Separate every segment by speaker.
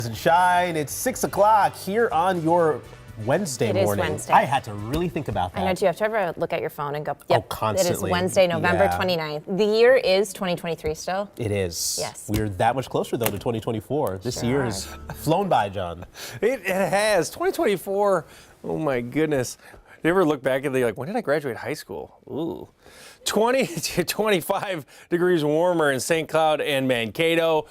Speaker 1: And shine. It's 6 o'clock here on your Wednesday morning.
Speaker 2: It is Wednesday.
Speaker 1: I had to really think about that.
Speaker 2: I know, do you have to ever look at your phone and go, yep,
Speaker 1: constantly.
Speaker 2: It is Wednesday, November 29th. The year is 2023 still.
Speaker 1: It is.
Speaker 2: Yes.
Speaker 1: We're that much closer, though, to 2024. This year has flown by, John.
Speaker 3: It has. 2024, oh my goodness. You ever look back and think, like, when did I graduate high school? Ooh. 20 to 25 degrees warmer in St. Cloud and Mankato.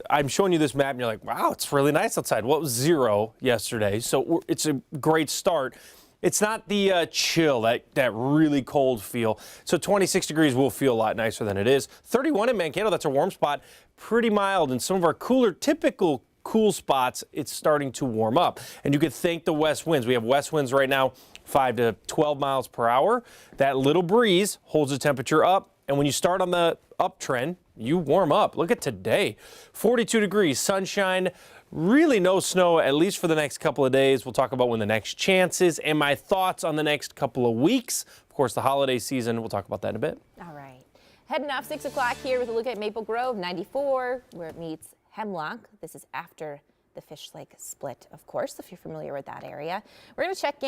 Speaker 3: I'm showing you this map and you're like, wow, it's really nice outside. Well, it was 0 yesterday, so it's a great start. It's not the chill, that really cold feel. So 26 degrees will feel a lot nicer than it is. 31 in Mankato, that's a warm spot. Pretty mild. In some of our cooler, typical cool spots, it's starting to warm up. And you could thank the west winds. We have west winds right now, 5 to 12 miles per hour. That little breeze holds the temperature up. And when you start on the uptrend, you warm up. Look at today, 42 degrees, sunshine, really no snow, at least for the next couple of days. We'll talk about when the next chance is and my thoughts on the next couple of weeks. Of course, the holiday season, we'll talk about that in a bit.
Speaker 2: All right. Heading off 6 o'clock here with a look at Maple Grove, 94, where it meets Hemlock. This is after the Fish Lake split, of course, if you're familiar with that area. We're going to check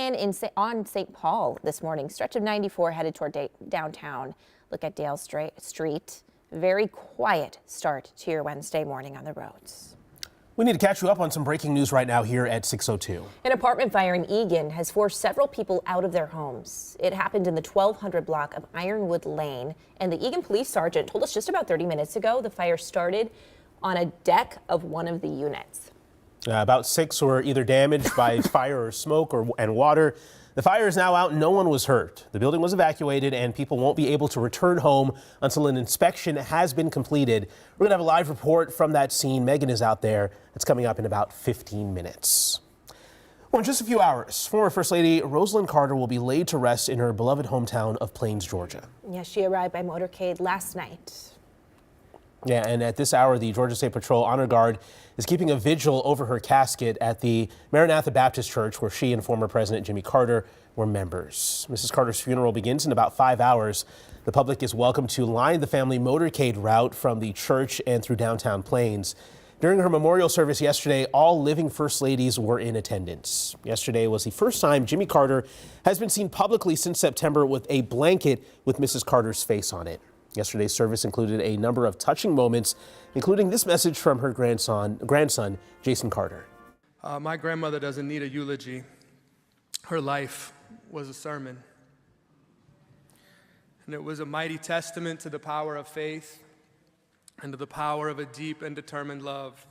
Speaker 2: on St. Paul this morning. Stretch of 94 headed toward downtown. Look at Dale Street. Very quiet start to your Wednesday morning on the roads.
Speaker 1: We need to catch you up on some breaking news right now here at 6:02.
Speaker 2: An apartment fire in Eagan has forced several people out of their homes. It happened in the 1200 block of Ironwood Lane, and the Eagan police sergeant told us just about 30 minutes ago the fire started on a deck of one of the units.
Speaker 1: About 6 were either damaged by fire or smoke and water. The fire is now out and no one was hurt. The building was evacuated and people won't be able to return home until an inspection has been completed. We're going to have a live report from that scene. Megan is out there. It's coming up in about 15 minutes. Well, in just a few hours, former First Lady Rosalynn Carter will be laid to rest in her beloved hometown of Plains, Georgia.
Speaker 2: Yes, she arrived by motorcade last night.
Speaker 1: Yeah, and at this hour, the Georgia State Patrol Honor Guard is keeping a vigil over her casket at the Maranatha Baptist Church, where she and former President Jimmy Carter were members. Mrs. Carter's funeral begins in about 5 hours. The public is welcome to line the family motorcade route from the church and through downtown Plains. During her memorial service yesterday, all living First Ladies were in attendance. Yesterday was the first time Jimmy Carter has been seen publicly since September with a blanket with Mrs. Carter's face on it. Yesterday's service included a number of touching moments, including this message from her grandson, Jason Carter.
Speaker 4: My grandmother doesn't need a eulogy. Her life was a sermon. And it was a mighty testament to the power of faith and to the power of a deep and determined love.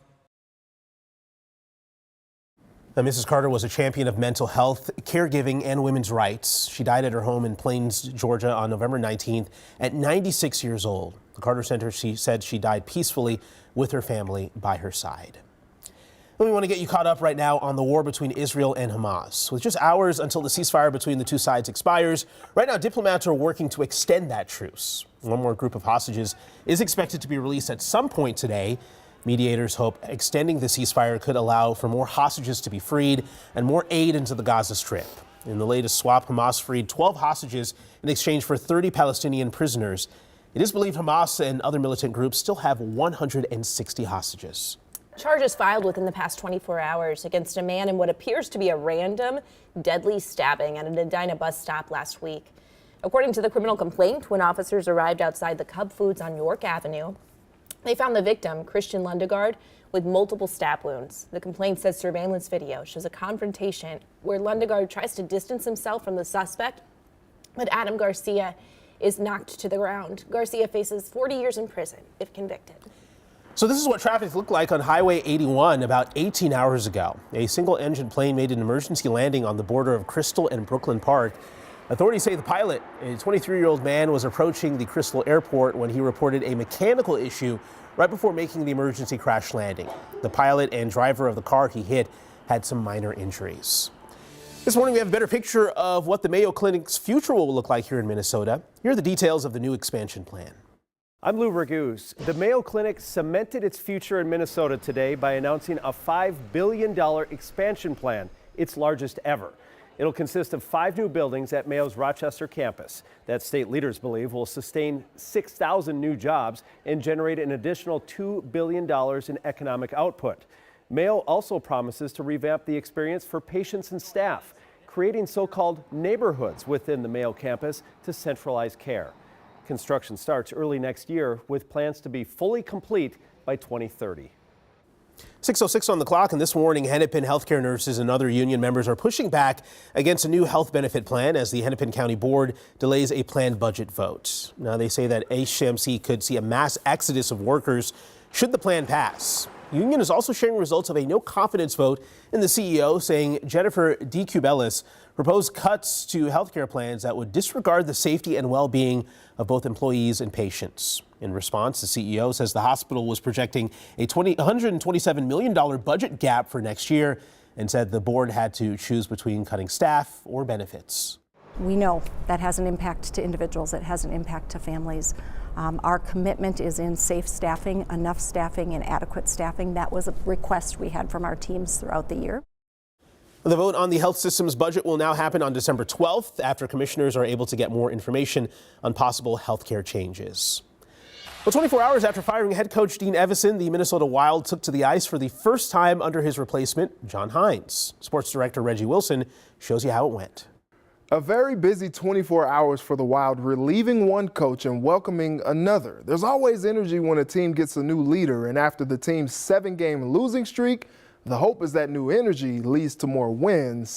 Speaker 1: Now, Mrs. Carter was a champion of mental health, caregiving, and women's rights. She died at her home in Plains, Georgia on November 19th at 96 years old. The Carter Center, she said she died peacefully with her family by her side. And we want to get you caught up right now on the war between Israel and Hamas. With just hours until the ceasefire between the two sides expires, right now diplomats are working to extend that truce. One more group of hostages is expected to be released at some point today. Mediators hope extending the ceasefire could allow for more hostages to be freed and more aid into the Gaza Strip. In the latest swap, Hamas freed 12 hostages in exchange for 30 Palestinian prisoners. It is believed Hamas and other militant groups still have 160 hostages.
Speaker 2: Charges filed within the past 24 hours against a man in what appears to be a random, deadly stabbing at an Edina bus stop last week. According to the criminal complaint, when officers arrived outside the Cub Foods on York Avenue, they found the victim, Christian Lundegaard, with multiple stab wounds. The complaint says surveillance video shows a confrontation where Lundegaard tries to distance himself from the suspect, but Adam Garcia is knocked to the ground. Garcia faces 40 years in prison if convicted.
Speaker 1: So this is what traffic looked like on Highway 81 about 18 hours ago. A single-engine plane made an emergency landing on the border of Crystal and Brooklyn Park. Authorities say the pilot, a 23-year-old man, was approaching the Crystal Airport when he reported a mechanical issue right before making the emergency crash landing. The pilot and driver of the car he hit had some minor injuries. This morning we have a better picture of what the Mayo Clinic's future will look like here in Minnesota. Here are the details of the new expansion plan.
Speaker 5: I'm Lou Raguse. The Mayo Clinic cemented its future in Minnesota today by announcing a $5 billion expansion plan, its largest ever. It'll consist of 5 new buildings at Mayo's Rochester campus that state leaders believe will sustain 6,000 new jobs and generate an additional $2 billion in economic output. Mayo also promises to revamp the experience for patients and staff, creating so-called neighborhoods within the Mayo campus to centralize care. Construction starts early next year with plans to be fully complete by 2030.
Speaker 1: 6:06 on the clock, and this morning, Hennepin healthcare nurses and other union members are pushing back against a new health benefit plan as the Hennepin County Board delays a planned budget vote. Now, they say that HMC could see a mass exodus of workers should the plan pass. The union is also sharing results of a no-confidence vote in the CEO, saying Jennifer DeCubelis proposed cuts to healthcare plans that would disregard the safety and well-being of both employees and patients. In response, the CEO says the hospital was projecting a $127 million budget gap for next year and said the board had to choose between cutting staff or benefits.
Speaker 6: We know that has an impact to individuals, it has an impact to families. Our commitment is in safe staffing, enough staffing, and adequate staffing. That was a request we had from our teams throughout the year.
Speaker 1: The vote on the health system's budget will now happen on December 12th after commissioners are able to get more information on possible health care changes. Well, 24 hours after firing head coach Dean Evison, the Minnesota Wild took to the ice for the first time under his replacement, John Hines. Sports director Reggie Wilson shows you how it went.
Speaker 7: A very busy 24 hours for the Wild, relieving one coach and welcoming another. There's always energy when a team gets a new leader, and after the team's 7-game losing streak, the hope is that new energy leads to more wins.